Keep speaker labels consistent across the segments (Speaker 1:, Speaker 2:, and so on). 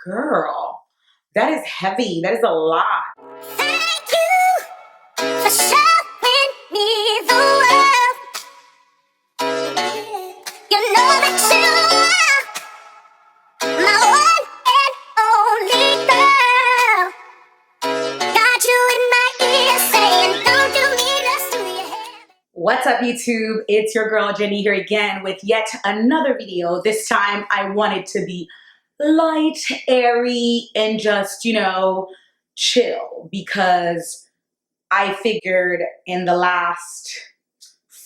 Speaker 1: Girl, that is heavy. That is a lot.
Speaker 2: Thank you for showing me the world. You know that you are my one and only girl. Got you in my ear saying, don't do me less to your head.
Speaker 1: What's up, YouTube? It's your girl Jenny here again with yet another video. This time I wanted to be light, airy, and just, chill, because I figured in the last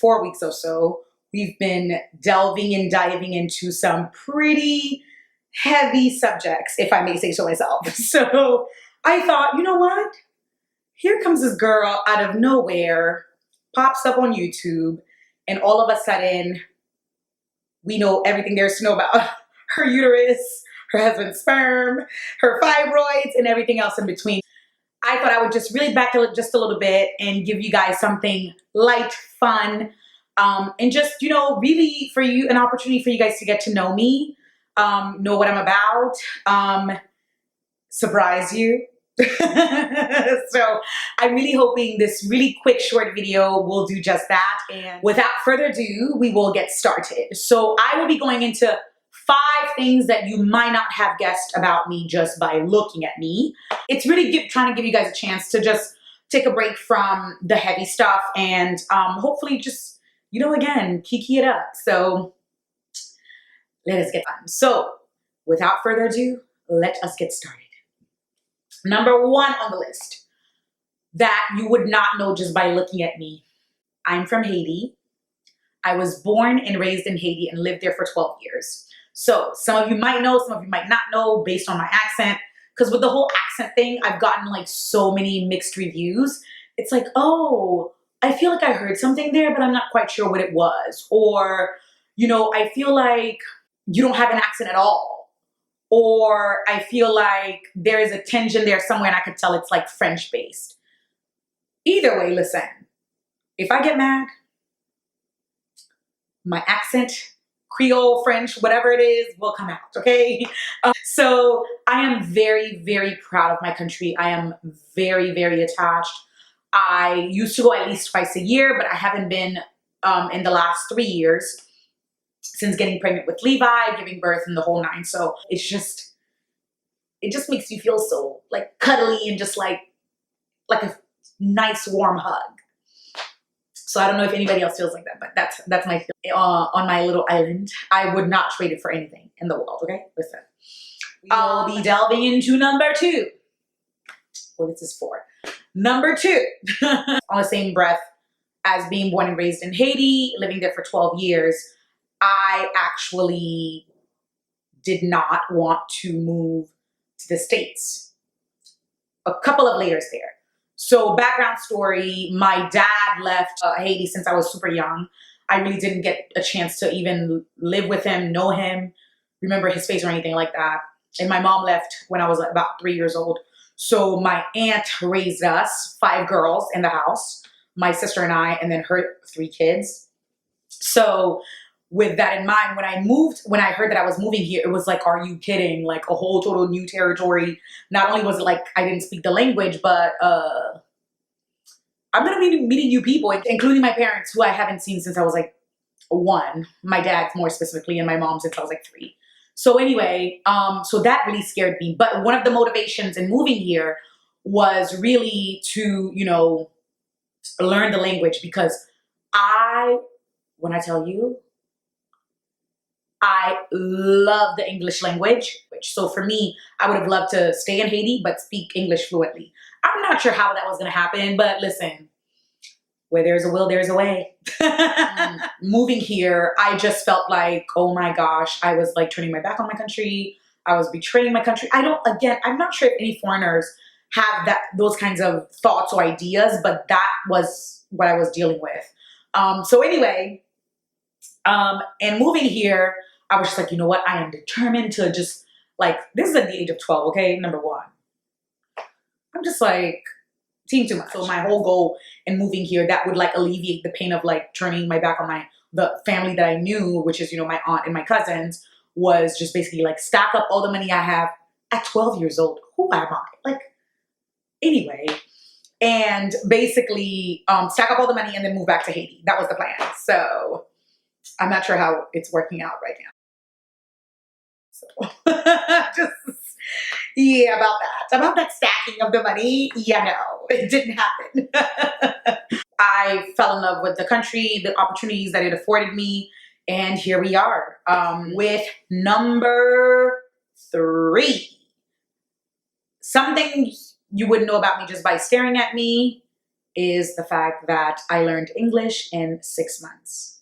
Speaker 1: 4 weeks or so, we've been delving and diving into some pretty heavy subjects, if I may say so myself. So I thought, you know what? Here comes this girl out of nowhere, pops up on YouTube, and all of a sudden, we know everything there is to know about her uterus, her husband's sperm, her fibroids, and everything else in between. I thought I would just really back it just a little bit and give you guys something light, fun, and just, really for you, an opportunity for you guys to get to know me, know what I'm about, surprise you. So I'm really hoping this really quick short video will do just that. And without further ado, we will get started. So I will be going into 5 things that you might not have guessed about me just by looking at me. It's really trying to give you guys a chance to just take a break from the heavy stuff and hopefully just, again, kiki it up. So let us get on. So without further ado, let us get started. Number 1 on the list that you would not know just by looking at me. I'm from Haiti. I was born and raised in Haiti and lived there for 12 years. So some of you might know, some of you might not know based on my accent, because with the whole accent thing, I've gotten like so many mixed reviews. It's like, oh, I feel like I heard something there, but I'm not quite sure what it was. Or, I feel like you don't have an accent at all. Or I feel like there is a tension there somewhere and I could tell it's like French based. Either way, listen, if I get mad, my accent, Creole, French, whatever it is, will come out, okay? So I am very, very proud of my country. I am very, very attached. I used to go at least twice a year, but I haven't been in the last 3 years since getting pregnant with Levi, giving birth, and the whole 9. So it just makes you feel so like cuddly and just like a nice warm hug. So I don't know if anybody else feels like that, but that's my feeling on my little island. I would not trade it for anything in the world, okay? Listen. I'll be delving into number 2. Well, this is 4. Number 2, on the same breath as being born and raised in Haiti, living there for 12 years, I actually did not want to move to the States. A couple of layers there. So background story, my dad left Haiti since I was super young. I really didn't get a chance to even live with him, know him, remember his face or anything like that. And my mom left when I was about 3 years old. So my aunt raised us, 5 girls in the house, my sister and I, and then her 3 kids. So with that in mind, when I heard that I was moving here, it was like, are you kidding? Like a whole total new territory. Not only was it like I didn't speak the language, but I'm going to be meeting new people, including my parents, who I haven't seen since I was like 1. My dad more specifically, and my mom since I was like 3. So anyway, so that really scared me. But one of the motivations in moving here was really to, learn the language, because when I tell you, I love the English language. So for me, I would have loved to stay in Haiti, but speak English fluently. I'm not sure how that was going to happen, but listen, where there's a will, there's a way. Moving here, I just felt like, oh my gosh, I was like turning my back on my country. I was betraying my country. I'm not sure if any foreigners have those kinds of thoughts or ideas, but that was what I was dealing with. So anyway, and moving here, I was just like, you know what? I am determined to just this is at the age of 12, okay? Number 1. I'm just like, team too much. So my whole goal in moving here, that would like alleviate the pain of like turning my back on the family that I knew, which is, my aunt and my cousins, was just basically like stack up all the money I have at 12 years old, who am I? Like, anyway. And basically stack up all the money and then move back to Haiti. That was the plan. So I'm not sure how it's working out right now. So just, yeah, about that stacking of the money. Yeah, no, it didn't happen. I fell in love with the country, the opportunities that it afforded me, and here we are with number 3. Something you wouldn't know about me just by staring at me is the fact that I learned English in 6 months.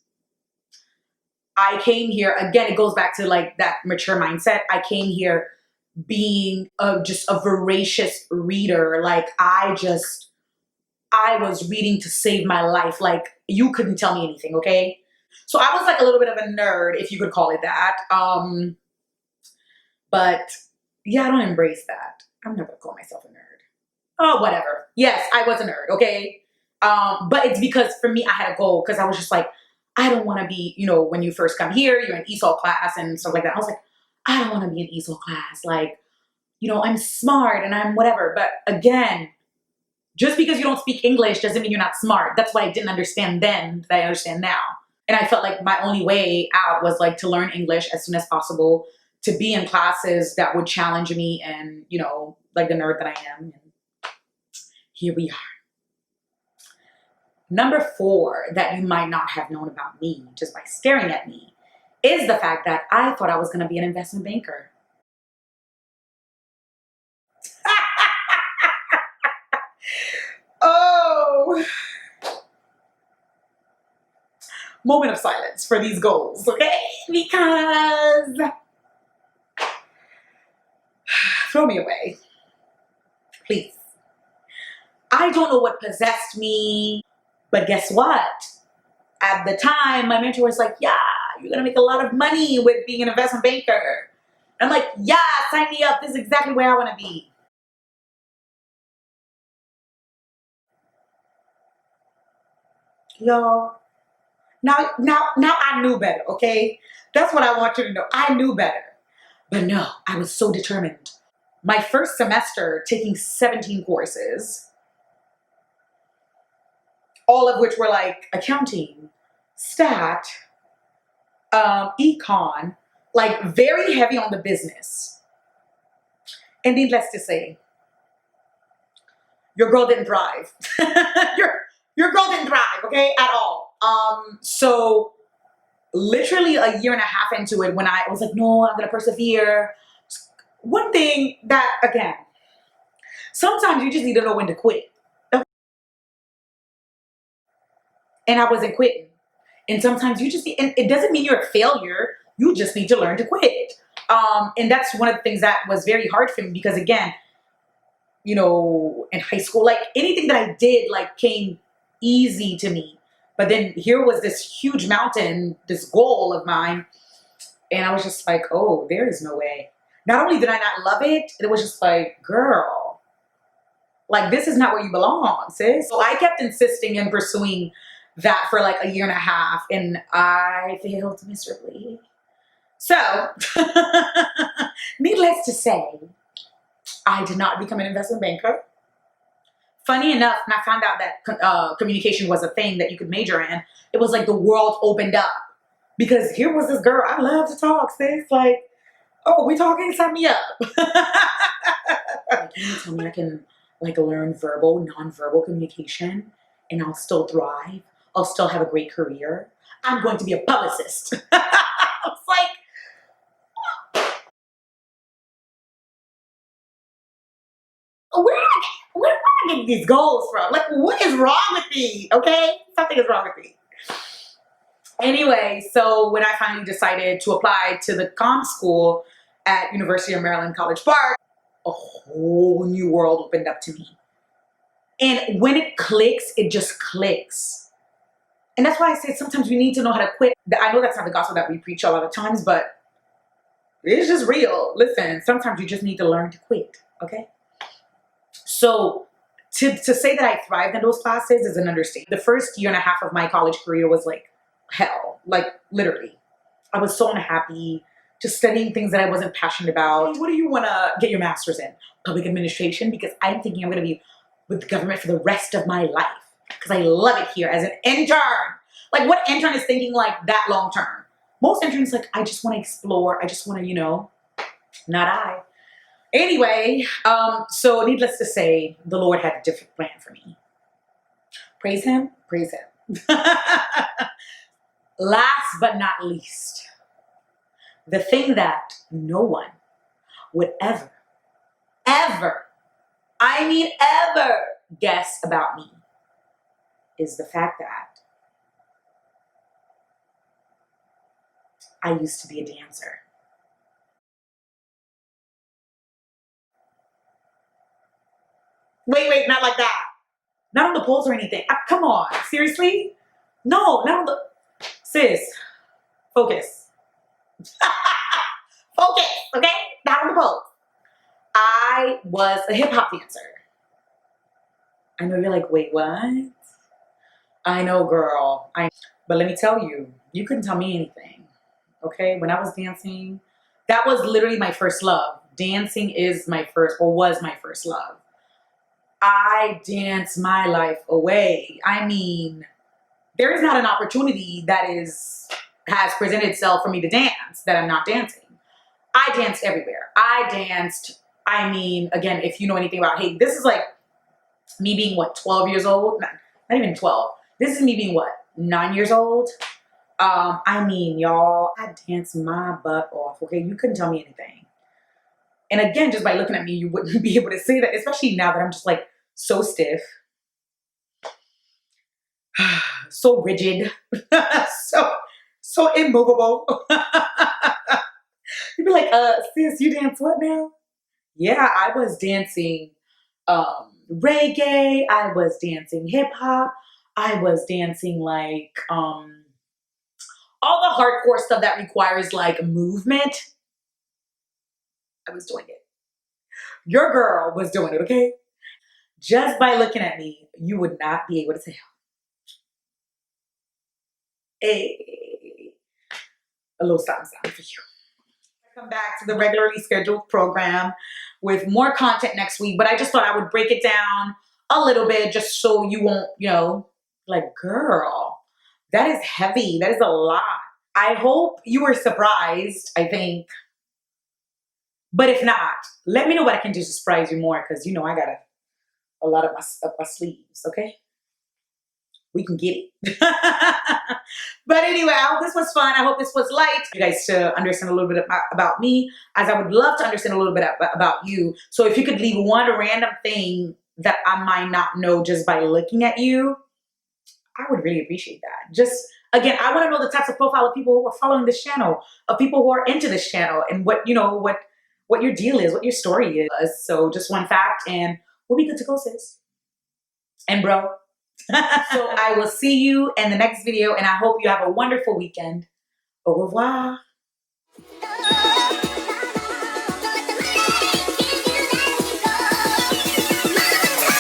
Speaker 1: I came here, again, it goes back to like that mature mindset. I came here being just a voracious reader. Like I was reading to save my life. Like you couldn't tell me anything, okay? So I was like a little bit of a nerd, if you could call it that. But yeah, I don't embrace that. I'm never gonna call myself a nerd. Oh, whatever. Yes, I was a nerd, okay? But it's because for me, I had a goal because I was just like, I don't want to be, when you first come here, you're in ESOL class and stuff like that. I was like, I don't want to be in ESOL class. Like, I'm smart and I'm whatever. But again, just because you don't speak English doesn't mean you're not smart. That's what I didn't understand then that I understand now. And I felt like my only way out was like to learn English as soon as possible, to be in classes that would challenge me and, like the nerd that I am. And here we are. Number 4 that you might not have known about me just by staring at me is the fact that I thought I was going to be an investment banker. Oh, moment of silence for these goals, okay? Because throw me away, please. I don't know what possessed me, but guess what? At the time, my mentor was like, yeah, you're going to make a lot of money with being an investment banker. And I'm like, yeah, sign me up. This is exactly where I want to be. Y'all, now I knew better, okay? That's what I want you to know. I knew better. But no, I was so determined. My first semester, taking 17 courses, all of which were like accounting, stat, econ, like very heavy on the business. And needless to say, your girl didn't thrive. your girl didn't thrive, okay, at all. So literally a year and a half into it, when I was like, no, I'm gonna persevere. One thing that, again, sometimes you just need to know when to quit. And I wasn't quitting. And sometimes you just, and it doesn't mean you're a failure. You just need to learn to quit. And that's one of the things that was very hard for me because again, in high school, like anything that I did, like came easy to me. But then here was this huge mountain, this goal of mine. And I was just like, oh, there is no way. Not only did I not love it, it was just like, girl, like this is not where you belong, sis. So I kept insisting and pursuing that for like a year and a half, and I failed miserably. So, needless to say, I did not become an investment banker. Funny enough, when I found out that communication was a thing that you could major in, it was like the world opened up. Because here was this girl, I love to talk, sis. Like, oh, we talking? Sign me up. Like, you tell me I can like learn verbal, non-verbal communication, and I'll still thrive. I'll still have a great career. I'm going to be a publicist. I was like, where am I getting these goals from? Like, what is wrong with me? Okay? Something is wrong with me. Anyway, so when I finally decided to apply to the comm school at University of Maryland, College Park, a whole new world opened up to me. And when it clicks, it just clicks. And that's why I say sometimes we need to know how to quit. I know that's not the gospel that we preach a lot of times, but it's just real. Listen, sometimes you just need to learn to quit, okay? So to say that I thrived in those classes is an understatement. The first year and a half of my college career was like hell, like literally. I was so unhappy. just studying things that I wasn't passionate about. What do you want to get your master's in? Public administration, because I'm thinking I'm going to be with the government for the rest of my life because I love it here as an intern. Like, what intern is thinking like that long term? Most interns like, I just want to explore. I just want to, not I. Anyway, so needless to say, the Lord had a different plan for me. Praise him, praise him. Last but not least, the thing that no one would ever, I mean ever, guess about me is the fact that I used to be a dancer. Wait, not like that. Not on the poles or anything. Come on, seriously? No, not on the... Sis, focus. Focus, okay? Not on the poles. I was a hip hop dancer. I know you're like, wait, what? I know, girl. But let me tell you, you couldn't tell me anything, okay? When I was dancing, that was literally my first love. Dancing is my first, or was my first love. I danced my life away. I mean, there is not an opportunity that has presented itself for me to dance that I'm not dancing. I danced everywhere. I danced, I mean, again, if you know anything about, hey, this is like me being what, 12 years old? Not even 12. This is me being what, 9 years old? I mean, y'all, I danced my butt off, okay? You couldn't tell me anything. And again, just by looking at me, you wouldn't be able to say that, especially now that I'm just like so stiff, so rigid, so immovable. You'd be like, sis, you dance what now? Yeah, I was dancing reggae, I was dancing hip hop, I was dancing like all the hardcore stuff that requires like movement. I was doing it. Your girl was doing it, okay? Just by looking at me, you would not be able to tell. Hey, a little something for you. Come back to the regularly scheduled program with more content next week, but I just thought I would break it down a little bit just so you won't, like, girl, that is heavy. That is a lot. I hope you were surprised, I think. But if not, let me know what I can do to surprise you more because, I got a lot of my sleeves, okay? We can get it. But anyway, I hope this was fun. I hope this was light. You guys to understand a little bit about me, as I would love to understand a little bit about you. So if you could leave one random thing that I might not know just by looking at you, I would really appreciate that. Just, again, I want to know the types of profile of people who are following this channel, of people who are into this channel, and what your deal is, what your story is. So just one fact, and we'll be good to go, sis. And bro. So I will see you in the next video, and I hope you have a wonderful weekend. Au revoir.